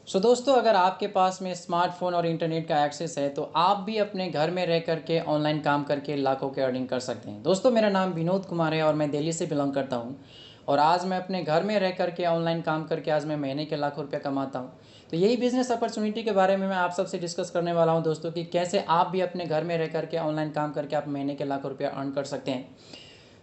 दोस्तों, अगर आपके पास में स्मार्टफ़ोन और इंटरनेट का एक्सेस है तो आप भी अपने घर में रह कर के ऑनलाइन काम करके लाखों की अर्निंग कर सकते हैं। दोस्तों, मेरा नाम विनोद कुमार है और मैं दिल्ली से बिलोंग करता हूँ। और आज मैं अपने घर में रह कर के ऑनलाइन काम करके आज मैं महीने के लाखों रुपया कमाता हूँ। तो यही बिज़नेस अपॉर्चुनिटी के बारे में मैं आप सबसे डिस्कस करने वाला हूँ दोस्तों, कि कैसे आप भी अपने घर में रह कर के ऑनलाइन काम करके आप महीने के लाखों रुपया अर्न कर सकते हैं।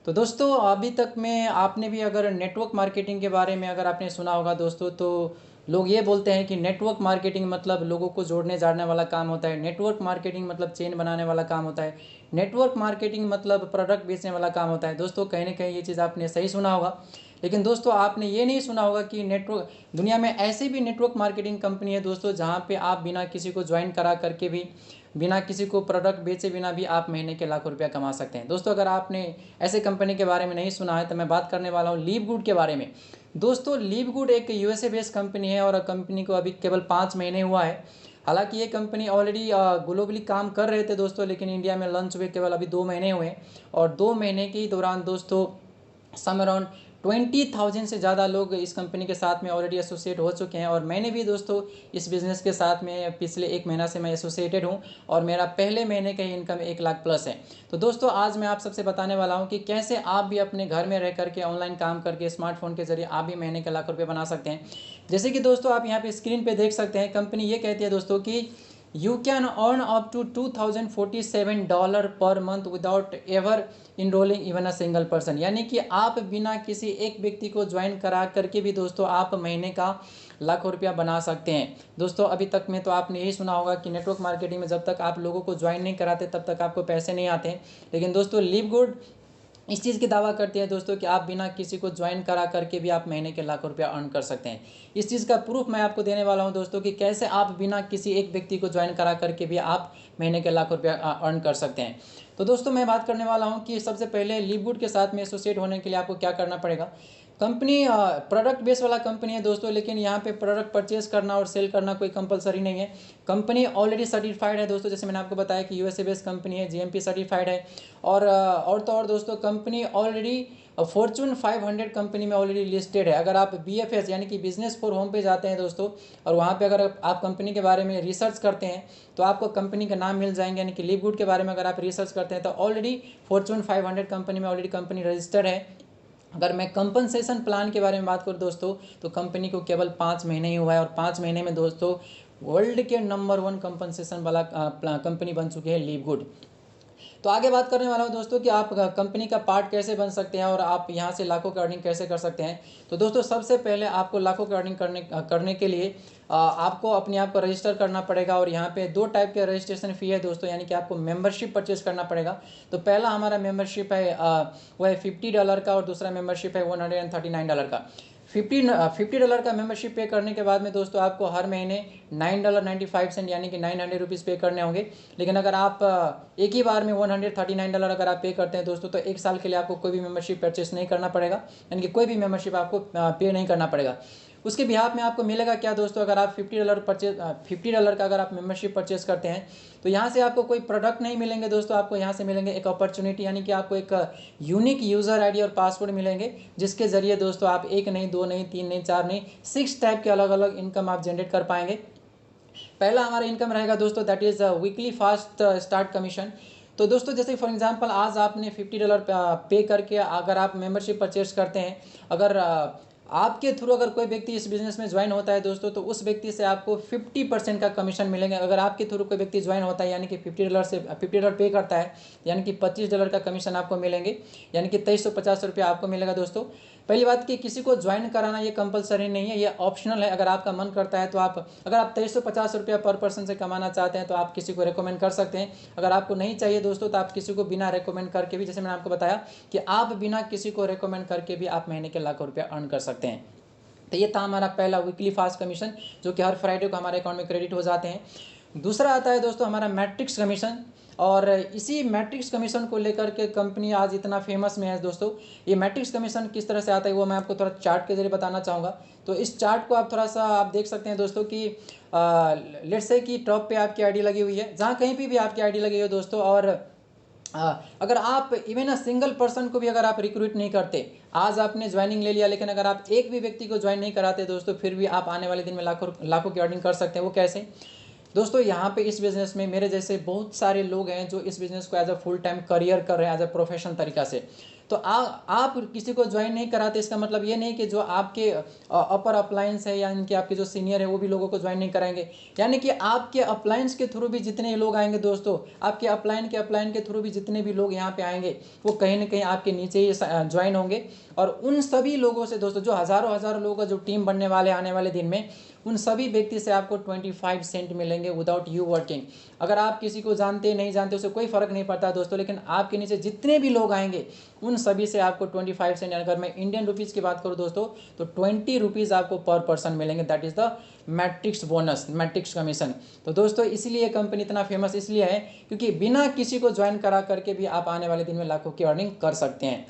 तो दोस्तों, अभी तक में आपने भी अगर नेटवर्क मार्केटिंग के बारे में अगर आपने सुना होगा दोस्तों, तो लोग ये बोलते हैं कि नेटवर्क मार्केटिंग मतलब लोगों को जोड़ने जाड़ने वाला काम होता है। नेटवर्क मार्केटिंग मतलब चेन बनाने वाला काम होता है। नेटवर्क मार्केटिंग मतलब प्रोडक्ट बेचने वाला काम होता है। दोस्तों, कहीं ना कहीं ये चीज़ आपने सही सुना होगा। लेकिन दोस्तों, आपने ये नहीं सुना होगा कि नेटवर्क दुनिया में ऐसी भी नेटवर्क मार्केटिंग कंपनी है दोस्तों, जहाँ पे आप बिना किसी को ज्वाइन करा करके भी, बिना किसी को प्रोडक्ट बेचे बिना भी आप महीने के लाखों रुपया कमा सकते हैं। दोस्तों, अगर आपने ऐसे कंपनी के बारे में नहीं सुना है तो मैं बात करने वाला हूँ लीव गुड के बारे में। दोस्तों, लीव गुड एक यूएसए बेस्ड कंपनी है और कंपनी को अभी केवल 5 महीने हुआ है। हालांकि ये कंपनी ऑलरेडी ग्लोबली काम कर रहे थे दोस्तों, लेकिन इंडिया में लॉन्च हुए केवल अभी 2 महीने हुए हैं। और 2 महीने के दौरान दोस्तों सम अराउंड 20,000 से ज़्यादा लोग इस कंपनी के साथ में ऑलरेडी एसोसिएट हो चुके हैं। और मैंने भी दोस्तों इस बिज़नेस के साथ में पिछले 1 महीना से मैं एसोसिएटेड हूँ और मेरा पहले महीने का ही इनकम 1 लाख प्लस है। तो दोस्तों, आज मैं आप सबसे बताने वाला हूँ कि कैसे आप भी अपने घर में रह करके ऑनलाइन काम करके स्मार्टफोन के जरिए आप भी महीने के लाख रुपये बना सकते हैं। जैसे कि दोस्तों आप यहाँ पे स्क्रीन पे देख सकते हैं, कंपनी ये कहती है दोस्तों कि you can earn up to $2,047 per month without ever enrolling even a single person. यानी कि आप बिना किसी एक व्यक्ति को ज्वाइन करा करके भी दोस्तों आप महीने का लाखों रुपया बना सकते हैं। दोस्तों, अभी तक में तो आपने यही सुना होगा कि नेटवर्क मार्केटिंग में जब तक आप लोगों को ज्वाइन नहीं कराते तब तक आपको पैसे नहीं आते। लेकिन दोस्तों, लिव गुड इस चीज़ की दावा करती है दोस्तों कि आप बिना किसी को ज्वाइन करा करके भी आप महीने के लाखों रुपया अर्न कर सकते हैं। इस चीज़ का प्रूफ मैं आपको देने वाला हूं दोस्तों, कि कैसे आप बिना किसी एक व्यक्ति को ज्वाइन करा करके भी आप महीने के लाखों रुपया अर्न कर सकते हैं। तो दोस्तों, मैं बात करने वाला हूं कि सबसे पहले लिवगुड के साथ में एसोसिएट होने के लिए आपको क्या करना पड़ेगा। कंपनी प्रोडक्ट बेस वाला कंपनी है दोस्तों, लेकिन यहाँ पे प्रोडक्ट परचेज करना और सेल करना कोई कंपलसरी नहीं है। कंपनी ऑलरेडी सर्टिफाइड है दोस्तों, जैसे मैंने आपको बताया कि यूएसए बेस्ड कंपनी है, जीएमपी सर्टिफाइड है। और तो और दोस्तों, कंपनी ऑलरेडी फॉर्चून 500 कंपनी में ऑलरेडी लिस्टेड है। अगर आप बीएफएस यानी कि बिजनेस फॉर होम पे जाते हैं दोस्तों, और वहाँ पे अगर आप कंपनी के बारे में रिसर्च करते हैं तो आपको कंपनी का नाम मिल जाएंगे। यानी कि लिव गुड के बारे में अगर आप रिसर्च करते हैं तो ऑलरेडी फॉर्चून 500 कंपनी में ऑलरेडी कंपनी रजिस्टर्ड है। अगर मैं कंपनसेशन प्लान के बारे में बात करूँ दोस्तों, तो कंपनी को केवल 5 महीने ही हुआ है, और 5 महीने में दोस्तों वर्ल्ड के नंबर 1 कंपनसेशन वाला कंपनी बन चुकी है लिव गुड। तो आगे बात करने वाला हूँ दोस्तों कि आप कंपनी का पार्ट कैसे बन सकते हैं और आप यहाँ से लाखों की अर्निंग कैसे कर सकते हैं। तो दोस्तों, सबसे पहले आपको लाखों की अर्निंग करने के लिए आपको अपने आप को रजिस्टर करना पड़ेगा। और यहाँ पे 2 टाइप के रजिस्ट्रेशन फ़ी है दोस्तों, यानी कि आपको मेंबरशिप परचेज करना पड़ेगा। तो पहला हमारा मेंबरशिप है वो है $50 का, और दूसरा मेंबरशिप है $139 का। $50 का मेंबरशिप पे करने के बाद में दोस्तों आपको हर महीने $9.95 यानी कि 900 रुपीज़ पे करने होंगे। लेकिन अगर आप एक ही बार में $139 अगर आप पे करते हैं दोस्तों, तो 1 साल के लिए आपको कोई भी मेंबरशिप परचेस नहीं करना पड़ेगा, यानी कि कोई भी मेंबरशिप आपको पे नहीं करना पड़ेगा। उसके बिहाफ में आपको मिलेगा क्या दोस्तों, अगर आप $50 का अगर आप मेंबरशिप परचेस करते हैं तो यहाँ से आपको कोई प्रोडक्ट नहीं मिलेंगे दोस्तों, आपको यहाँ से मिलेंगे एक अपॉर्चुनिटी, यानी कि आपको एक यूनिक यूज़र आईडी और पासवर्ड मिलेंगे, जिसके ज़रिए दोस्तों आप 1 नहीं, 2 नहीं, 3 नहीं, 4 नहीं, 6 टाइप के अलग अलग इनकम आप जनरेट कर पाएंगे। पहला हमारा इनकम रहेगा दोस्तों, that is weekly fast start commission. तो दोस्तों, जैसे फॉर एग्जांपल आज आपने $50 पे करके अगर आप मेंबरशिप परचेज करते हैं, अगर आपके थ्रू अगर कोई व्यक्ति इस बिज़नेस में ज्वाइन होता है दोस्तों, तो उस व्यक्ति से आपको 50% का कमीशन मिलेंगे। अगर आपके थ्रू कोई व्यक्ति ज्वाइन होता है, यानी कि $50 पे करता है, यानी कि $25 का कमीशन आपको मिलेंगे, यानी कि ₹2350 आपको मिलेगा दोस्तों। पहली बात कि किसी को ज्वाइन कराना ये कंपलसरी नहीं है, ये ऑप्शनल है। अगर आपका मन करता है तो अगर आप ₹2350 पर पर्सन से कमाना चाहते हैं तो आप किसी को रेकमेंड कर सकते हैं। अगर आपको नहीं चाहिए दोस्तों, तो आप किसी को बिना रेकमेंड करके भी, जैसे मैंने आपको बताया कि आप बिना किसी को रेकमेंड करके भी आप महीने के लाखों रुपया अर्न कर सकते हैं। तो ये था हमारा पहला वीकली फास्ट कमीशन, जो कि हर फ्राइडे को हमारे अकाउंट में क्रेडिट हो जाते हैं। दूसरा आता है दोस्तों हमारा मैट्रिक्स कमीशन, और इसी मैट्रिक्स कमीशन को लेकर के कंपनी आज इतना फेमस में है दोस्तों। ये मैट्रिक्स कमीशन किस तरह से आता है वो मैं आपको थोड़ा चार्ट के जरिए बताना चाहूँगा। तो इस चार्ट को आप थोड़ा सा आप देख सकते हैं दोस्तों कि लेट्स से कि टॉप पे आपकी आईडी लगी हुई है, जहाँ कहीं भी आपकी आईडी लगी हुई है दोस्तों, और अगर आप इवन सिंगल पर्सन को भी अगर आप रिक्रूट नहीं करते, आज आपने ज्वाइनिंग ले लिया लेकिन अगर आप एक भी व्यक्ति को ज्वाइन नहीं कराते दोस्तों, फिर भी आप आने वाले दिन में लाखों लाखों की अर्निंग कर सकते हैं। वो कैसे दोस्तों? यहाँ पे इस बिज़नेस में मेरे जैसे बहुत सारे लोग हैं जो इस बिज़नेस को as a full time career कर रहे हैं, एज अ प्रोफेशनल तरीका से। तो आप किसी को ज्वाइन नहीं कराते, इसका मतलब ये नहीं कि जो आपके अपर अपलायंस है यानी कि आपके जो सीनियर है वो भी लोगों को ज्वाइन नहीं कराएंगे। यानी कि आपके अपलायंस के थ्रू भी जितने लोग आएंगे दोस्तों, आपके अपलाइन के थ्रू भी जितने भी लोग यहाँ पे आएंगे, वो कहीं ना कहीं आपके नीचे ही ज्वाइन होंगे। और उन सभी लोगों से दोस्तों, जो हज़ारों हज़ारों लोगों का जो टीम बनने वाले आने वाले दिन में, उन सभी व्यक्ति से आपको 25 सेंट मिलेंगे विदाउट यू वर्किंग। अगर आप किसी को जानते नहीं जानते उसे कोई फ़र्क नहीं पड़ता दोस्तों, लेकिन आपके नीचे जितने भी लोग आएंगे उन सभी से आपको 25 सेंट, अगर मैं इंडियन रुपीज़ की बात करूँ दोस्तों, तो 20 रुपीज़ आपको पर पर्सन मिलेंगे। That is the matrix bonus, matrix commission. तो दोस्तों इसीलिए कंपनी इतना फेमस इसलिए है क्योंकि बिना किसी को ज्वाइन करा करके भी आप आने वाले दिन में लाखों की अर्निंग कर सकते हैं।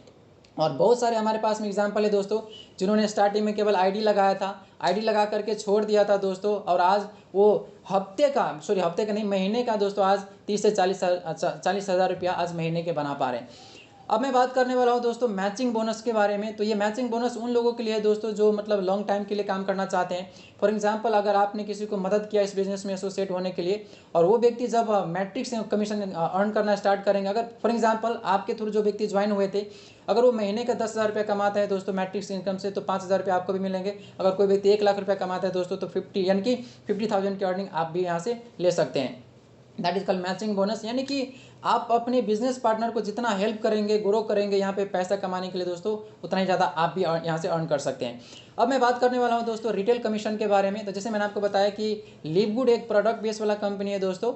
और बहुत सारे हमारे पास में एग्जाम्पल है दोस्तों, जिन्होंने स्टार्टिंग में केवल आईडी लगाया था, आईडी लगा करके छोड़ दिया था दोस्तों, और आज वो हफ्ते का नहीं, महीने का दोस्तों आज 30 से 40 हज़ार रुपया आज महीने के बना पा रहे हैं। अब मैं बात करने वाला हूँ दोस्तों मैचिंग बोनस के बारे में। तो ये मैचिंग बोनस उन लोगों के लिए है दोस्तों जो मतलब लॉन्ग टाइम के लिए काम करना चाहते हैं। फॉर एग्जांपल, अगर आपने किसी को मदद किया इस बिज़नेस में एसोसिएट होने के लिए, और वो व्यक्ति जब मैट्रिक्स कमीशन अर्न करना स्टार्ट करेंगे, अगर फॉर एग्जांपल आपके थ्रू जो व्यक्ति ज्वाइन हुए थे, अगर वो महीने का 10,000 रुपये कमाता है दोस्तों मैट्रिक्स इनकम से, तो 5,000 रुपये आपको भी मिलेंगे। अगर कोई व्यक्ति 1,00,000 रुपये कमाता है दोस्तों, तो 50 यानी कि 50,000 की अर्निंग आप भी यहाँ से ले सकते हैं। That is called matching bonus. यानी कि आप अपने बिजनेस पार्टनर को जितना हेल्प करेंगे, ग्रो करेंगे यहाँ पे पैसा कमाने के लिए दोस्तों, उतना ही ज़्यादा आप भी यहाँ से अर्न कर सकते हैं। अब मैं बात करने वाला हूँ दोस्तों रिटेल कमीशन के बारे में। तो जैसे मैंने आपको बताया कि लिव गुड एक प्रोडक्ट बेस वाला कंपनी है दोस्तों,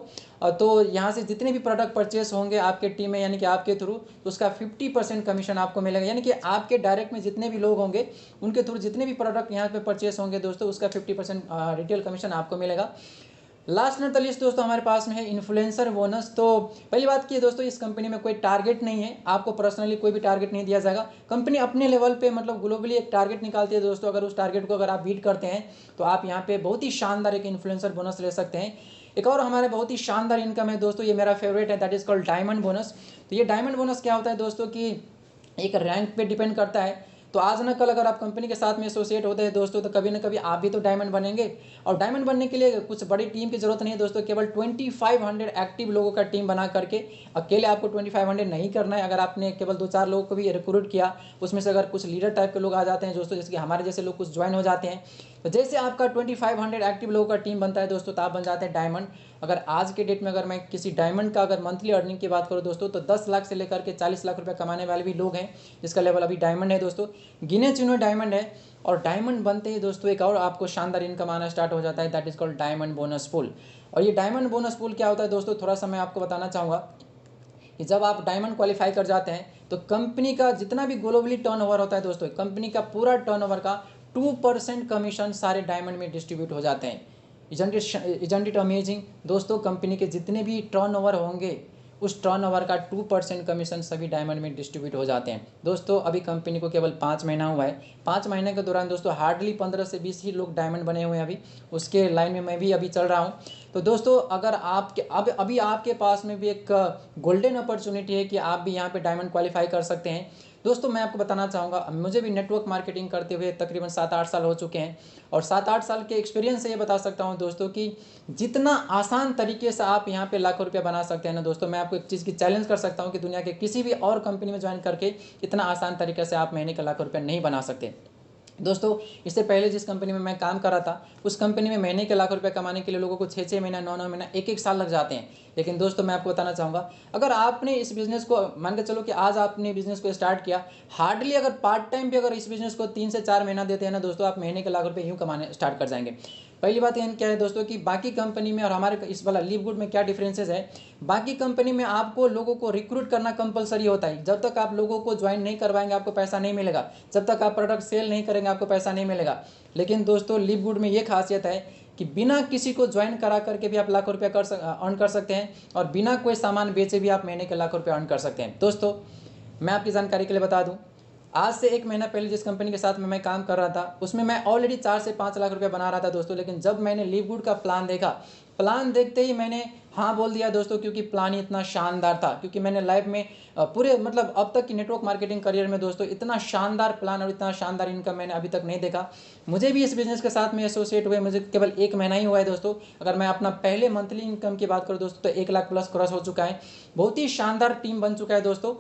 तो यहाँ से जितने भी प्रोडक्ट परचेस होंगे आपके टीम में यानी कि आपके थ्रू, तो उसका 50% कमीशन आपको मिलेगा। यानी कि आपके डायरेक्ट में जितने भी लोग होंगे उनके थ्रू जितने भी प्रोडक्ट यहाँ पे परचेस होंगे दोस्तों, उसका 50% रिटेल कमीशन आपको मिलेगा। लास्ट नॉट द लिस्ट दोस्तों हमारे पास में है इन्फ्लुएंसर बोनस। तो पहली बात की दोस्तों, इस कंपनी में कोई टारगेट नहीं है, आपको पर्सनली कोई भी टारगेट नहीं दिया जाएगा। कंपनी अपने लेवल पे मतलब ग्लोबली एक टारगेट निकालती है दोस्तों, अगर उस टारगेट को अगर आप बीट करते हैं तो आप यहाँ पे बहुत ही शानदार एक इन्फ्लुएंसर बोनस ले सकते हैं। एक और हमारे बहुत ही शानदार इनकम है दोस्तों, ये मेरा फेवरेट है, that is called diamond bonus. तो ये डायमंड बोनस क्या होता है दोस्तों कि एक रैंक पे डिपेंड करता है। तो आज न कल अगर आप कंपनी के साथ में एसोसिएट होते हैं दोस्तों, तो कभी ना कभी आप भी तो डायमंड बनेंगे। और डायमंड बनने के लिए कुछ बड़ी टीम की जरूरत नहीं है दोस्तों, केवल 2500 एक्टिव लोगों का टीम बना करके, अकेले आपको 2500 नहीं करना है। अगर आपने केवल 2-4 लोगों को भी रिक्रूट किया, उसमें से अगर कुछ लीडर टाइप के लोग आ जाते हैं दोस्तों, जैसे कि हमारे जैसे लोग कुछ ज्वाइन हो जाते हैं, तो जैसे आपका 2500 एक्टिव लोगों का टीम बनता है दोस्तों, तो आप बन जाते हैं डायमंड। अगर आज के डेट में अगर मैं किसी डायमंड का अगर मंथली अर्निंग की बात करूं दोस्तों, तो 10 लाख से लेकर के 40 लाख रुपए कमाने वाले भी लोग हैं, जिसका लेवल अभी डायमंड है दोस्तों, गिने चुने डायमंड है। और डायमंड बनते ही दोस्तों एक और आपको शानदार इनकम आना स्टार्ट हो जाता है, that is called diamond bonus pool. और ये डायमंड बोनस पूल क्या होता है दोस्तों, थोड़ा सा मैं आपको बताना चाहूँगा कि जब आप डायमंड क्वालिफाई कर जाते हैं तो कंपनी का जितना भी ग्लोबली टर्नओवर होता है दोस्तों, कंपनी का पूरा टर्नओवर का 2% कमीशन सारे डायमंड में डिस्ट्रीब्यूट हो जाते हैं। इजंट इट अमेजिंग दोस्तों, कंपनी के जितने भी टर्नओवर होंगे उस टर्नओवर का 2% कमीशन सभी डायमंड में डिस्ट्रीब्यूट हो जाते हैं दोस्तों। अभी कंपनी को केवल 5 महीना हुआ है, 5 महीने के दौरान दोस्तों हार्डली 15 से 20 ही लोग डायमंड बने हुए हैं। अभी उसके लाइन में मैं भी अभी चल रहा हूँ। तो दोस्तों अगर आपके अभी आपके पास में भी एक गोल्डन अपॉर्चुनिटी है कि आप भी यहाँ पे डायमंड क्वालिफाई कर सकते हैं। दोस्तों मैं आपको बताना चाहूँगा, मुझे भी नेटवर्क मार्केटिंग करते हुए तकरीबन 7-8 साल हो चुके हैं, और 7-8 साल के एक्सपीरियंस से ये बता सकता हूँ दोस्तों कि जितना आसान तरीके से आप यहाँ पे लाखों रुपया बना सकते हैं ना दोस्तों, मैं आपको एक चीज़ की चैलेंज कर सकता हूँ कि दुनिया के किसी भी और कंपनी में ज्वाइन करके इतना आसान तरीके से आप महीने का लाखों रुपया नहीं बना सकते दोस्तों। इससे पहले जिस कंपनी में मैं काम कर रहा था, उस कंपनी में महीने के लाखों रुपए कमाने के लिए लोगों को 6-6 महीना, 9-9 महीना, 1-1 साल लग जाते हैं। लेकिन दोस्तों मैं आपको बताना चाहूँगा, अगर आपने इस बिज़नेस को मान के चलो कि आज आपने बिज़नेस को स्टार्ट किया, हार्डली अगर पार्ट टाइम भी अगर इस बिज़नेस को 3 से 4 महीना देते हैं ना दोस्तों, आप महीने के लाख रुपये यूँ कमाने स्टार्ट कर जाएंगे। पहली बात यह क्या है दोस्तों कि बाकी कंपनी में और हमारे इस वाला लिव गुड में क्या डिफरेंसेस है। बाकी कंपनी में आपको लोगों को रिक्रूट करना कंपलसरी होता है, जब तक आप लोगों को ज्वाइन नहीं करवाएंगे आपको पैसा नहीं मिलेगा, जब तक आप प्रोडक्ट सेल नहीं करेंगे आपको पैसा नहीं मिलेगा। लेकिन दोस्तों लिव गुड में ये खासियत है कि बिना किसी को ज्वाइन करा करके भी आप लाखों रुपये अर्न कर सकते हैं, और बिना कोई सामान बेचे भी आप महीने के लाखों रुपये अर्न कर सकते हैं। दोस्तों मैं आपकी जानकारी के लिए बता दूं, आज से 1 महीना पहले जिस कंपनी के साथ में मैं काम कर रहा था, उसमें मैं ऑलरेडी 4 से 5 लाख रुपए बना रहा था दोस्तों। लेकिन जब मैंने लिव गुड का प्लान देखा, प्लान देखते ही मैंने हाँ बोल दिया दोस्तों, क्योंकि प्लान ही इतना शानदार था। क्योंकि मैंने लाइफ में पूरे मतलब अब तक की नेटवर्क मार्केटिंग करियर में दोस्तों इतना शानदार प्लान और इतना शानदार इनकम मैंने अभी तक नहीं देखा। मुझे भी इस बिज़नेस के साथ में एसोसिएट हुए मुझे केवल 1 महीना ही हुआ है दोस्तों। अगर मैं अपना पहले मंथली इनकम की बात करूँ दोस्तों, तो 1 लाख प्लस क्रॉस हो चुका है। बहुत ही शानदार टीम बन चुका है दोस्तों।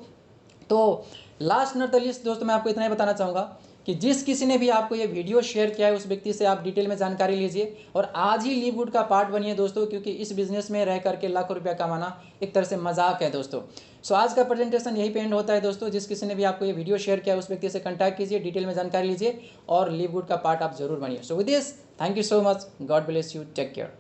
तो लास्ट नॉट द लीस्ट दोस्तों, मैं आपको इतना ही बताना चाहूँगा कि जिस किसी ने भी आपको ये वीडियो शेयर किया है, उस व्यक्ति से आप डिटेल में जानकारी लीजिए और आज ही लिव गुड का पार्ट बनिए दोस्तों। क्योंकि इस बिज़नेस में रह करके लाखों रुपया कमाना एक तरह से मजाक है दोस्तों। सो आज का प्रेजेंटेशन यही पे एंड होता है दोस्तों। जिस किसी ने भी आपको ये वीडियो शेयर किया है, उस व्यक्ति से कॉन्टैक्ट कीजिए, डिटेल में जानकारी लीजिए और लिव गुड का पार्ट आप जरूर बनिए। So with this, thank you so much, god bless you, take care.